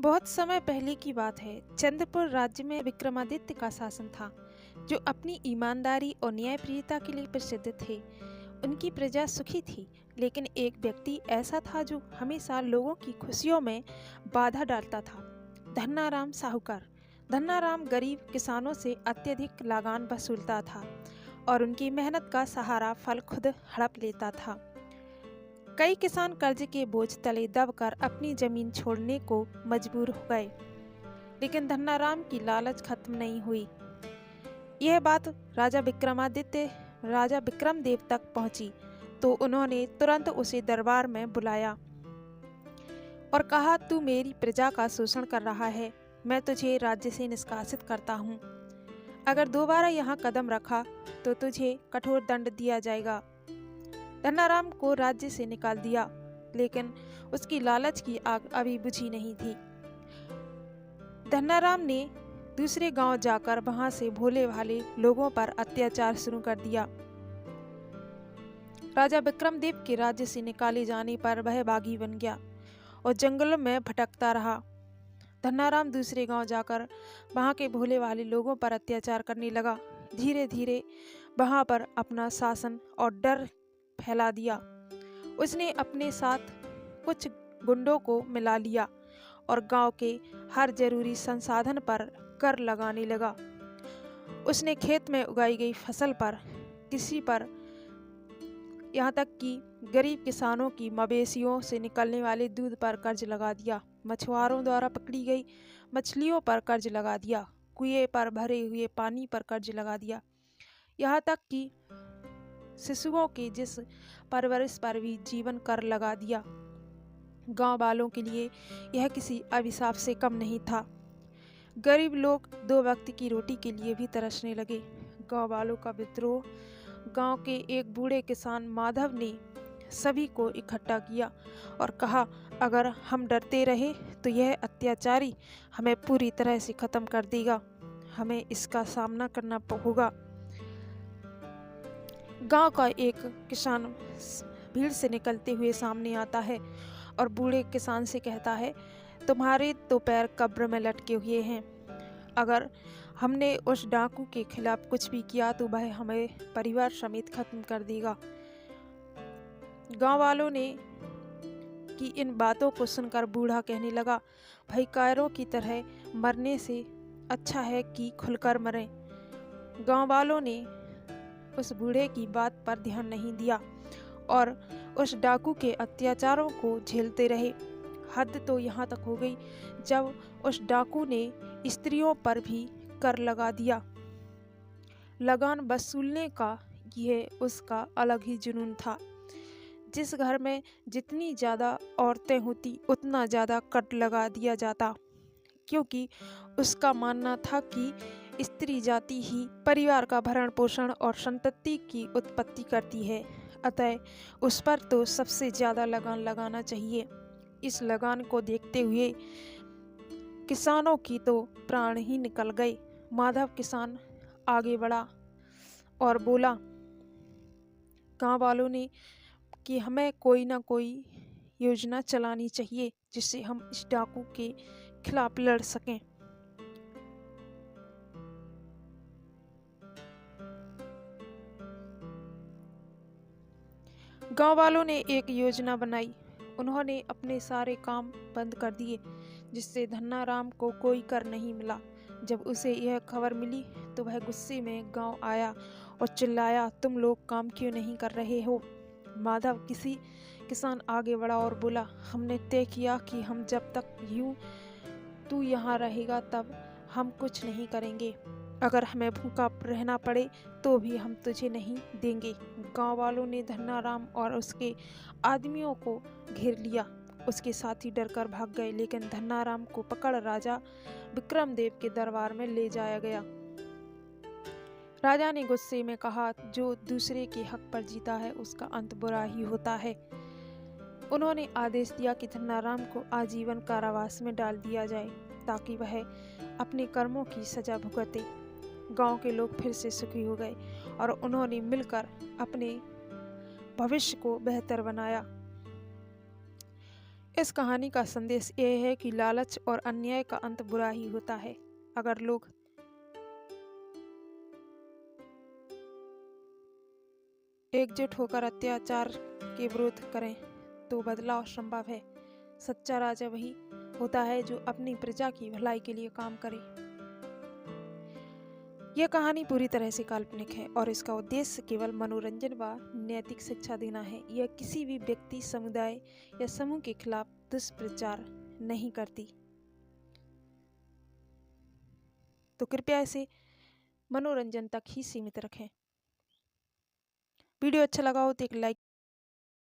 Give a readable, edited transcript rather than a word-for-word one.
बहुत समय पहले की बात है। चंद्रपुर राज्य में विक्रमादित्य का शासन था, जो अपनी ईमानदारी और न्यायप्रियता के लिए प्रसिद्ध थे। उनकी प्रजा सुखी थी, लेकिन एक व्यक्ति ऐसा था जो हमेशा लोगों की खुशियों में बाधा डालता था। धन्नाराम साहूकार। धन्नाराम गरीब किसानों से अत्यधिक लगान वसूलता था और उनकी मेहनत का सहारा फल खुद हड़प लेता था। कई किसान कर्ज के बोझ तले दबकर अपनी जमीन छोड़ने को मजबूर हो गए, लेकिन धन्नाराम की लालच खत्म नहीं हुई। यह बात राजा विक्रमदेव तक पहुंची, तो उन्होंने तुरंत उसे दरबार में बुलाया और कहा, तू मेरी प्रजा का शोषण कर रहा है, मैं तुझे राज्य से निष्कासित करता हूँ। अगर दोबारा यहाँ कदम रखा तो तुझे कठोर दंड दिया जाएगा। धन्नाराम को राज्य से निकाल दिया, लेकिन उसकी लालच की आग अभी बुझी नहीं थी। धन्नाराम ने दूसरे गांव जाकर वहां से भोले भाले लोगों पर अत्याचार शुरू कर दिया। राजा विक्रमदेव के राज्य से निकाले जाने पर वह बागी बन गया और जंगलों में भटकता रहा। धन्नाराम दूसरे गांव जाकर वहां के भोले भाले लोगों पर अत्याचार करने लगा। धीरे धीरे वहां पर अपना शासन और डर फैला दिया। उसने अपने साथ कुछ गुंडों को मिला लिया और गांव के हर जरूरी संसाधन पर कर लगाने लगा। उसने खेत में उगाई गई फसल पर, किसी पर, यहाँ तक कि गरीब किसानों की मवेशियों से निकलने वाले दूध पर कर्ज लगा दिया। मछुआरों द्वारा पकड़ी गई मछलियों पर कर्ज लगा दिया। कुएं पर भरे हुए पानी पर कर्ज लगा दिया। यहाँ तक कि शिशुओं के जिस परवरिश पर भी जीवन कर लगा दिया। गांव वालों के लिए यह किसी अभिशाप से कम नहीं था। गरीब लोग दो वक्त की रोटी के लिए भी तरसने लगे। गांव वालों का विद्रोह। गांव के एक बूढ़े किसान माधव ने सभी को इकट्ठा किया और कहा, अगर हम डरते रहे तो यह अत्याचारी हमें पूरी तरह से खत्म कर देगा। हमें इसका सामना करना होगा। गांव का एक किसान भीड़ से निकलते हुए सामने आता है और बूढ़े किसान से कहता है, तुम्हारे तो पैर कब्र में लटके हुए हैं। अगर हमने उस डाकू के खिलाफ कुछ भी किया तो वह हमें परिवार समेत खत्म कर देगा। गांव वालों ने की इन बातों को सुनकर बूढ़ा कहने लगा, भाई कायरों की तरह मरने से अच्छा है कि खुलकर मरें। गांव वालों ने उस बूढ़े की बात पर ध्यान नहीं दिया और उस डाकू के अत्याचारों को झेलते रहे। हद तो यहाँ तक हो गई जब उस डाकू ने स्त्रियों पर भी कर लगा दिया। लगान वसूलने का यह उसका अलग ही जुनून था। जिस घर में जितनी ज़्यादा औरतें होती उतना ज़्यादा कर लगा दिया जाता, क्योंकि उसका मानना था कि स्त्री जाति ही परिवार का भरण पोषण और संतति की उत्पत्ति करती है, अतः उस पर तो सबसे ज़्यादा लगान लगाना चाहिए। इस लगान को देखते हुए किसानों की तो प्राण ही निकल गए। माधव किसान आगे बढ़ा और बोला, गांव वालों ने कि हमें कोई ना कोई योजना चलानी चाहिए जिससे हम इस डाकू के खिलाफ लड़ सकें। गांव वालों ने एक योजना बनाई। उन्होंने अपने सारे काम बंद कर दिए, जिससे धन्नाराम को कोई कर नहीं मिला। जब उसे यह खबर मिली तो वह गुस्से में गांव आया और चिल्लाया, तुम लोग काम क्यों नहीं कर रहे हो? माधव किसी किसान आगे बढ़ा और बोला, हमने तय किया कि हम जब तक तू यहाँ रहेगा तब हम कुछ नहीं करेंगे। अगर हमें भूखा रहना पड़े तो भी हम तुझे नहीं देंगे। गांव वालों ने धन्नाराम और उसके आदमियों को घेर लिया। उसके साथी डरकर भाग गए, लेकिन धन्नाराम को पकड़ राजा विक्रमदेव के दरबार में ले जाया गया। राजा ने गुस्से में कहा, जो दूसरे के हक पर जीता है उसका अंत बुरा ही होता है। उन्होंने आदेश दिया कि धन्नाराम को आजीवन कारावास में डाल दिया जाए ताकि वह अपने कर्मों की सजा भुगते। गांव के लोग फिर से सुखी हो गए और उन्होंने मिलकर अपने भविष्य को बेहतर बनाया। इस कहानी का संदेश ये है कि लालच और अन्याय का अंत बुरा ही होता है। अगर लोग एकजुट होकर अत्याचार के विरोध करें तो बदलाव संभव है। सच्चा राजा वही होता है जो अपनी प्रजा की भलाई के लिए काम करे। यह कहानी पूरी तरह से काल्पनिक है और इसका उद्देश्य केवल मनोरंजन व नैतिक शिक्षा देना है। यह किसी भी व्यक्ति, समुदाय या समूह के खिलाफ दुष्प्रचार नहीं करती। तो कृपया इसे मनोरंजन तक ही सीमित रखें। वीडियो अच्छा लगा हो तो एक लाइक